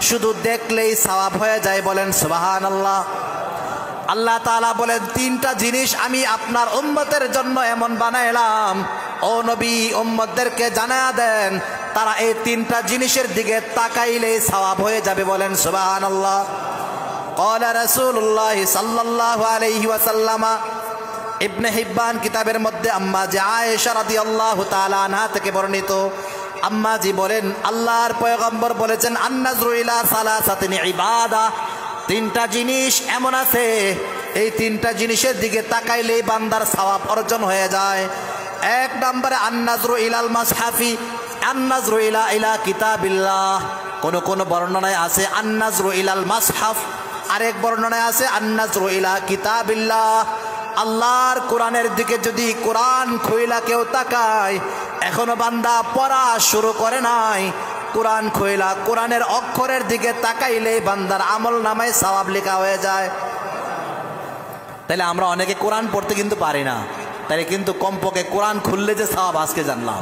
শুধু দেখলেই সওয়াব হয়ে যায়, বলেন সুবহানাল্লাহ। আল্লাহ তাআলা বলেন তিনটা জিনিস আমি আপনার উম্মতের জন্য এমন বানাইলাম, ও নবী উম্মতদেরকে জানায়া দেন তারা এই তিনটা জিনিসের দিকে তাকাইলেই সওয়াব হয়ে যাবে, বলেন সুবহানাল্লাহ। ক্বালা রাসূলুল্লাহ সাল্লাল্লাহু আলাইহি ওয়াসাল্লাম, ইবনে হিব্বান কিতাবের মধ্যে আম্মা যে আয়েশা রাদিয়াল্লাহু তাআলা আনহা থেকে বর্ণিত, আম্মা জি বলেন আল্লাহর পয়গম্বর বলেছেন আন-নাজরু ইলা সালাসাতিন ইবাদা, তিনটা জিনিস এমন আছে এই তিনটা জিনিসের দিকে তাকাইলেই বান্দার সওয়াব অর্জন হয়ে যায়। এক নম্বরে আন-নাজরু ইলাল মাসহাফি, আন-নাজরু ইলা কিতাবিল্লাহ। কোন বর্ণনায় আছে আন-নাজরু ইলাল মাসহাফ, আরেক বর্ণনায় আছে আন-নাজরু ইলা কিতাবিল্লাহ। আল্লাহর কোরআনের দিকে যদি কোরআন খুইলা কেউ তাকায়, এখনো বান্দা পড়া শুরু করে নাই, কোরআন খুইলা কোরআনের অক্ষরের দিকে তাকাইলেই বান্দার আমল নামায় সওয়াব লেখা হয়ে যায়। তাহলে আমরা অনেকে কোরআন পড়তে কিন্তু পারি না, তাহলে কিন্তু কমপক্ষে কোরআন খুললে যে সওয়াব আজকে জানলাম।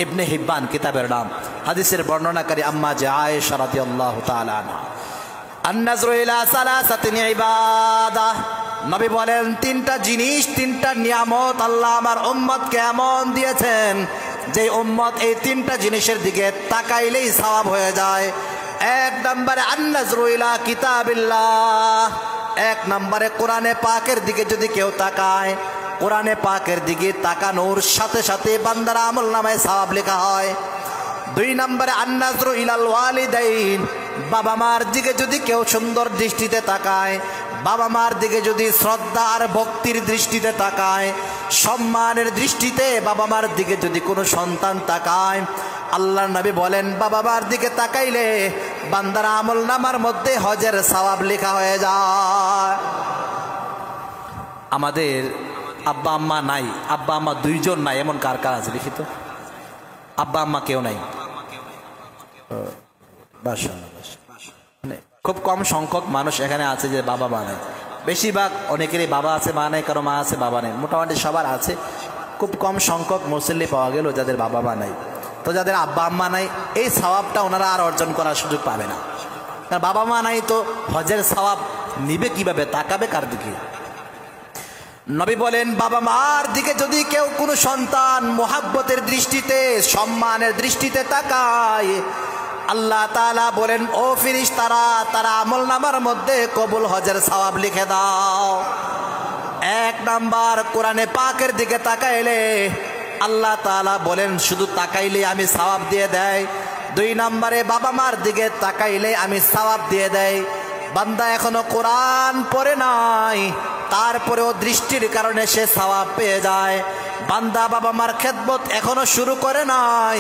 ইবনে হিব্বান কিতাবের নাম, হাদিসের বর্ণনাকারী আম্মা যে আয়েশা রাদিয়াল্লাহু তাআলা আনহা। আন-নাজরু ইলা সালাসাতিন ইবাদা, নবী বলেন তিনটা জিনিস, তিনটা নিয়ামত আল্লাহ আমার উম্মতকে এমন দিয়েছেন যে উম্মত এই তিনটা জিনিসের দিকে তাকাইলেই সওয়াব হয়ে যায়। এক নম্বরে আন-নাজরু ইলা কিতাবিল্লাহ, এক নম্বরে কোরআনে পাকের দিকে যদি কেউ তাকায়, কোরআনে পাকের দিকে তাকানোর সাথে সাথে বান্দার আমল নামায় সওয়াব লেখা হয়। দুই নম্বরে আন-নাজরু ইলাল ওয়ালিদাইন, বাবা মার দিকে যদি কেউ সুন্দর দৃষ্টিতে তাকায়, বাবা মার দিকে যদি শ্রদ্ধা আর ভক্তির দৃষ্টিতে তাকায়, সম্মানের দৃষ্টিতে বাবা মার দিকে যদি কোনো সন্তান তাকায়, আল্লাহর নবী বলেন বাবা মার দিকে তাকাইলে বান্দার আমল নামার মধ্যে হজের সওয়াব লেখা হয়ে যায়। আমাদের আব্বা আম্মা নাই, আব্বা আম্মা দুইজন নাই, এমন কার কার আছে লিখিত? আব্বা আম্মা কেউ নাই, মানে খুব কম সংখ্যক মানুষ এখানে আছে যে বাবা মা নাই। বেশিরভাগ অনেকেরই বাবা আছে মা নাই, কারো মা আছে বাবা নেই, মোটামুটি সবার আছে। খুব কম সংখ্যক মুসল্লি পাওয়া গেল যাদের বাবা মা নাই। তো যাদের আব্বা আম্মা নাই এই সওয়াবটা ওনারা আর অর্জন করার সুযোগ পাবে না, কারণ বাবা মা নাই তো হজের সওয়াব নিবে কিভাবে, তাকাবে কার দিকে? নবী বলেন বাবা মার দিকে যদি কেউ কোনো সন্তান মোহাব্বতের দৃষ্টিতে, সম্মানের দৃষ্টিতে তাকায়, আল্লাহ তাআলা বলেন ও ফেরেশতারা তারা আমল নামার মধ্যে কবুল হজের সওয়াব লিখে দাও। এক নাম্বার কোরআনে পাকের দিকে তাকাইলে আল্লাহ তাআলা বলেন শুধু তাকাইলে আমি সওয়াব দিয়ে দেয়। দুই নম্বরে বাবা মার দিকে তাকাইলে আমি সওয়াব দিয়ে দেয়। বান্দা এখনো কোরআন পড়ে নাই, তারপরেও দৃষ্টির কারণে সে সওয়াব পেয়ে যায়। বান্দা বাবা মার খেদমত এখনো শুরু করে নাই,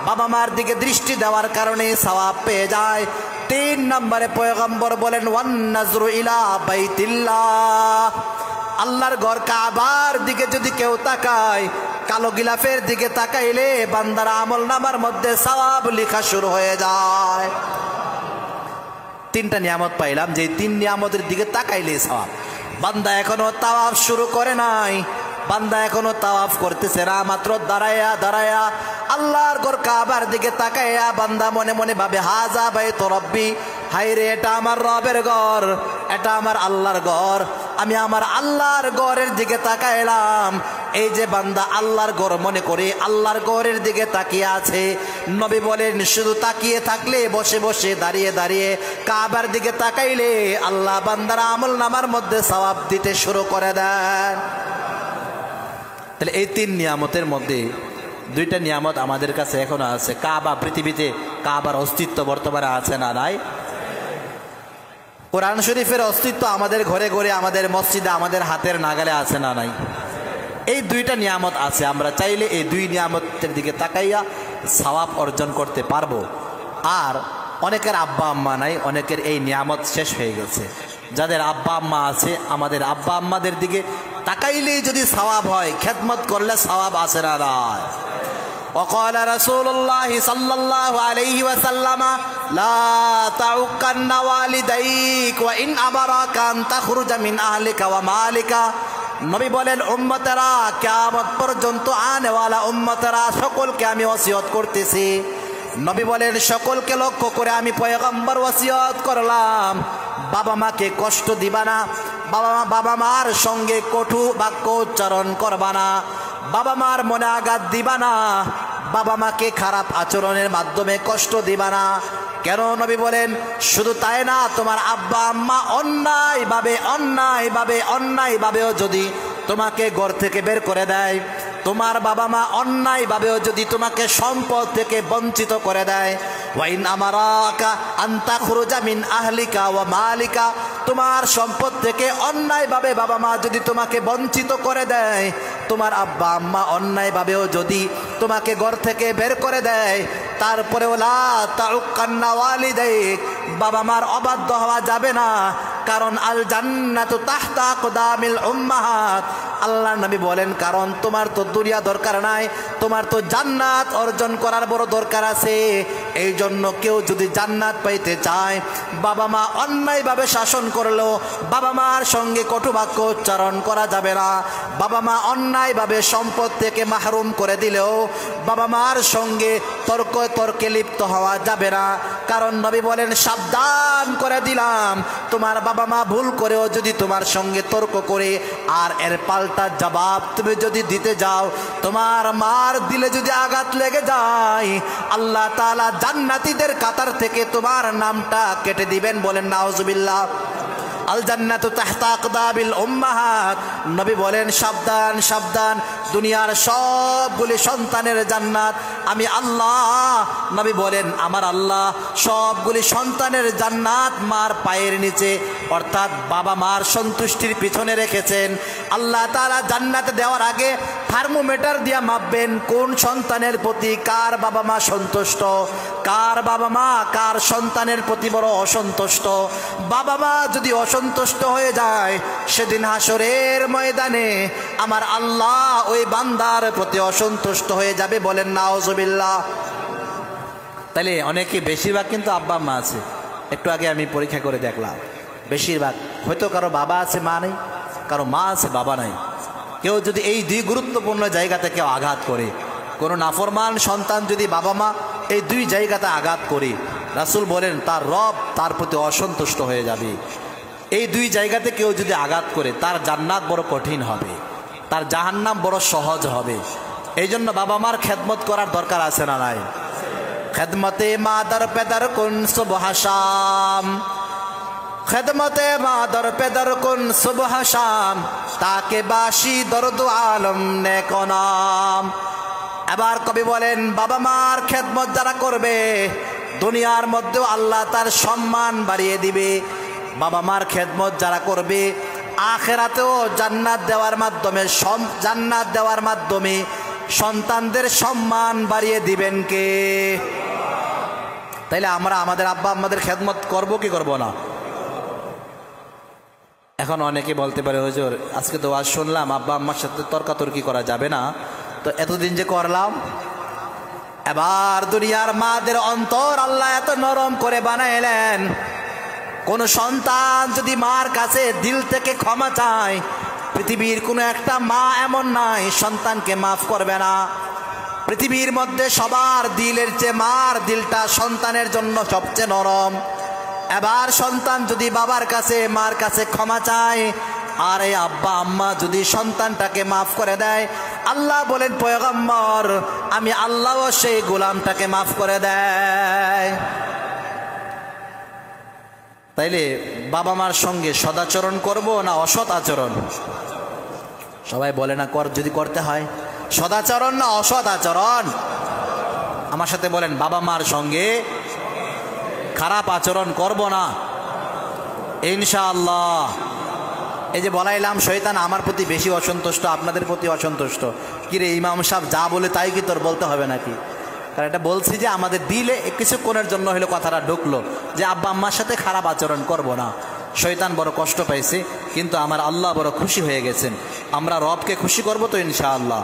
বাবা মার দিকে দৃষ্টি দেওয়ার কারণে সওয়াব পেয়ে যায়। তিন নম্বরে পয়গম্বর বলেন ওয়ান নাজরু ইলা বাইতিল্লাহ, আল্লাহর ঘর কাবার দিকে যদি কেউ তাকায়, কালো গিলাফের দিকে তাকাইলে বান্দার আমল নামার মধ্যে সওয়াব লেখা শুরু হয়ে যায়। তিনটা নিয়ামত পাইলাম, যে তিন নিয়ামতের দিকে তাকাইলে সওয়াব। বান্দা এখনো তাওয়াফ শুরু করে নাই, বান্দা এখনো তাওয়াফ করতেছে না, মাত্র দাঁড়ায়া দাঁড়ায়া আল্লাহর ঘর কাবার দিকে তাকায়া বান্দা মনে মনে ভাবে হাজা বাইতু রব্বি, হায়রে এটা আমার রবের ঘর, এটা আমার আল্লাহর ঘর, আমি আমার আল্লাহর ঘরের দিকে তাকাইলাম। এই যে বান্দা আল্লাহর ঘর মনে করে আল্লাহর ঘরের দিকে তাকিয়ে আছে, নবী বলেন শুধু তাকিয়ে থাকলে, বসে বসে দাঁড়িয়ে দাঁড়িয়ে কাবার দিকে তাকাইলে আল্লাহ বান্দার আমল নামার মধ্যে সওয়াব দিতে শুরু করে দেন। তাহলে এই তিন নিয়ামতের মধ্যে দুইটা নিয়ামত আমাদের কাছে এখনো আছে। কাবা, পৃথিবীতে কাবার অস্তিত্ব বর্তমানে আছে না নাই? কোরআন শরীফের অস্তিত্ব আমাদের ঘরে ঘরে, আমাদের মসজিদে, আমাদের হাতের নাগালে আছে না নাই? এই দুইটা নিয়ামত আছে, আমরা চাইলে এই দুই নিয়ামতের দিকে তাকাইয়া সওয়াব অর্জন করতে পারবো। আর অনেকের আব্বা আম্মা নাই, অনেকের এই নিয়ামত শেষ হয়ে গেছে। যাদের আব্বা আম্মা আছে, আমাদের আব্বা আম্মাদের দিকে তাকাইলেই যদি সওয়াব হয়, খেদমত করলে সওয়াব আছে না নাই? وقال رسول الله صلى الله عليه وسلم لا تعقن والديك وإن أمرك أن تخرج من أهلك ومالك। নবী বলেন উম্মতেরা, কিয়ামত পর্যন্ত আনেওয়ালা উম্মতেরা সকলকে আমি ওসিয়ত করতেছি, নবী বলেন সকলকে লক্ষ্য করে আমি পয়গম্বর ওয়াসিয়ত করলাম, বাবা মাকে কষ্ট দিবা না, বাবা মার সঙ্গে কটু বাক্য উচ্চারণ করবা না, বাবা মার মনে আঘাত দিবা না, বাবা মাকে খারাপ আচরণের মাধ্যমে কষ্ট দিবা না। কেন নবী বলেন শুধু তাই না, তোমার আব্বা আম্মা অন্যায়ভাবেও যদি তোমাকে ঘর থেকে বের করে দেয়, তোমার বাবা মা অন্যায়ভাবেও যদি তোমাকে সম্পদ থেকে বঞ্চিত করে দেয়, ওয়াইন আমারাকা আন তাখরুজা মিন আহলিকা ওয়া মালিকা, তোমার সম্পদ থেকে অন্যায়ভাবে বাবা মা যদি তোমাকে বঞ্চিত করে দেয়, তোমার আব্বা আম্মা অন্যায়ভাবেও যদি তোমাকে ঘর থেকে বের করে দেয়, তারপরেও লা তাউক্কান্না ওয়ালিদাইক, বাবা মার অবাধ্য হওয়া যাবে না, কারণ আল জান্নাতু তাহতা আকদামিল উম্মাহাত। আল্লাহ নবী বলেন কারণ তোমার তো দুনিয়া দরকার নাই, তোমার তো জান্নাত অর্জন করার বড় দরকার আছে। এই জন্য কেউ যদি জান্নাত পাইতে চায়, বাবা মা অন্যায়ভাবে শাসন করলেও বাবা মার সঙ্গে কটু বাক্য উচ্চারণ করা যাবে না, বাবা মা অন্যায়ভাবে সম্পদ থেকে মাহরুম করে দিলেও বাবা মার সঙ্গে তর্কে লিপ্ত হওয়া যাবে না। কারণ নবী বলেন সাবধান করে দিলাম, তোমার বাবা মা ভুল করেও যদি তোমার সঙ্গে তর্ক করে আর এর পাল্টা জবাব তুমি যদি দিতে যাও, তোমার মার দিলে যদি আঘাত লেগে যায়, আল্লাহ তাআলা জান্নাতীদের কাতার থেকে তোমার নামটা কেটে দিবেন। বলেন নাউজুবিল্লাহ। আল জান্নাতু তাহতা আকদাবিল উম্মাহাত। নবী বলেন সাবধান সাবধান, দুনিয়ার সবগুলি সন্তানের জান্নাত আমি আল্লাহ, নবী বলেন আমার আল্লাহ সবগুলি সন্তানের জান্নাত মার পায়ের নিচে, অর্থাৎ বাবা মার সন্তুষ্টির পিছনে রেখেছেন। আল্লাহ তাআলা জান্নাতে দেওয়ার আগে থার্মোমিটার দিয়ে মাপবেন কোন সন্তানের প্রতি কার বাবা মা সন্তুষ্ট, কার বাবা মা কার সন্তানের প্রতি বড় অসন্তুষ্ট। বাবা মা যদি অসন্তুষ্ট হয়ে যায়, সেদিন হাসরের ময়দানে আমার আল্লাহ ওই বান্দার প্রতি অসন্তুষ্ট হয়ে যাবে। বলেন নাউজুবিল্লাহ। তাহলে অনেকে বেশিরভাগ কিন্তু আব্বা মা আছে, একটু আগে আমি পরীক্ষা করে দেখলাম, বেশিরভাগ হয়তো কারো বাবা আছে মা নেই, কারো মা আছে বাবা নাই। কেউ যদি এই দুই গুরুত্বপূর্ণ জায়গাতে কেউ আঘাত করে, কোনো নাফরমান সন্তান যদি বাবা মা এই দুই জায়গাতে আঘাত করে, রাসূল বলেন তার রব তার প্রতি অসন্তুষ্ট হয়ে যাবে। এই দুই জায়গাতে কেউ যদি আঘাত করে, তার জান্নাত বড় কঠিন হবে, তার জাহান্নাম বড় সহজ হবে। এই জন্য বাবা মার খেদমত করার দরকার আছে না নাই? খেদমতে মাদার পেদার কুন সুবহ শাম, খেদমতে মাদার পেদার কুন সুবহ শাম, তাকে বাসি দরদ আলম নেক নাম। এবার কবি বলেন বাবা মার খেদমত যারা করবে, দুনিয়ার মধ্যেও আল্লাহ তার সম্মান বাড়িয়ে দিবে। বাবা মার খেদমত যারা করবে, আখিরাতেও জান্নাত দেওয়ার মাধ্যমে সন্তানদের সম্মান বাড়িয়ে দিবেন কে? তাইলে আমরা আমাদের আব্বা আম্মাদের খেদমত করব কি করব না? এখন অনেকে বলতে পারে হুজুর আজকে তো আজ শুনলাম আব্বা আম্মার সাথে তর্কাতর্কি করা যাবে না, তো এতদিন যে করলাম। এবার দুনিয়ার মাদের অন্তর আল্লাহ এত নরম করে বানাইলেন, কোন সন্তান যদি মার কাছে দিল থেকে ক্ষমা চায়, পৃথিবীর কোনো একটা মা এমন নাই সন্তানকে মাফ করবে না। পৃথিবীর মধ্যে সবার দিলের চেয়ে মার দিলটা সন্তানের জন্য সবচেয়ে নরম। এবার সন্তান যদি বাবার কাছে মার কাছে ক্ষমা চায়, আর এই আব্বা আম্মা যদি সন্তানটাকে মাফ করে দেয়, আল্লাহ বলেন পয়গম্বর আমি আল্লাহও সেই গোলামটাকে মাফ করে দেয়। তাইলে বাবা মার সঙ্গে সদাচরণ করব না অসৎ আচরণ? সবাই বলে না যদি করতে হয় সদাচরণ না অসৎ আচরণ? আমার সাথে বলেন বাবা মার সঙ্গে খারাপ আচরণ করব না ইনশাআল্লাহ। এই যে বলাইলাম শয়তান আমার প্রতি বেশি অসন্তুষ্ট, আপনাদের প্রতি অসন্তুষ্ট। কিরে ইমাম সাহেব যা বলে তাই কি তোর বলতে হবে নাকি? কারণ এটা বলছি যে আমাদের দিলে কিছুক্ষণের জন্য হলো কথাটা ঢুকলো যে আব্বা আম্মার সাথে খারাপ আচরণ করব না। শয়তান বড় কষ্ট পাইছে, কিন্তু আমার আল্লাহ বড় খুশি হয়ে গেছেন। আমরা রবকে খুশি করব তো ইনশাআল্লাহ।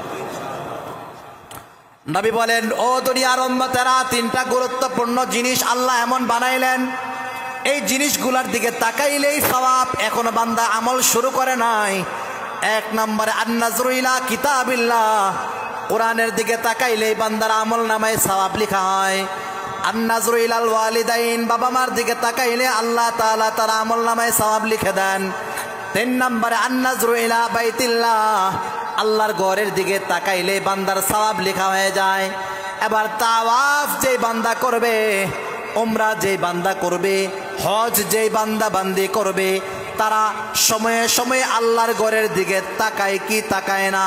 নবী বলেন ও দুনিয়ার উম্মতেরা, তিনটা গুরুত্বপূর্ণ জিনিস আল্লাহ এমন বানাইলেন, এই জিনিসগুলোর দিকে তাকাইলেই সওয়াব। এখনো বান্দা আমল শুরু করে নাই। এক নম্বরে আন-নাজরু ইলা কিতাবিল্লাহ, কোরআনের দিকে তাকাইলেই বান্দার আমল নামায় সওয়াব লেখা হয়। আন-নাজরু ইলাল ওয়ালিদাইন, বাবা মার দিকে তাকাইলে আল্লাহ তাআলা তার আমলনামায় সওয়াব লিখে দেন। 3 নম্বরে আন-নাজরু ইলা বাইতিল্লাহ, আল্লাহর ঘরের দিকে তাকাইলে বান্দার সওয়াব লেখা হয়ে যায়। এবার তাওয়াফ যেই বান্দা করবে, উমরা যেই বান্দা করবে, হজ যেই বান্দা বান্দি করবে, তারা সময়ে সময়ে আল্লাহর ঘরের দিকে তাকায় কি তাকায় না?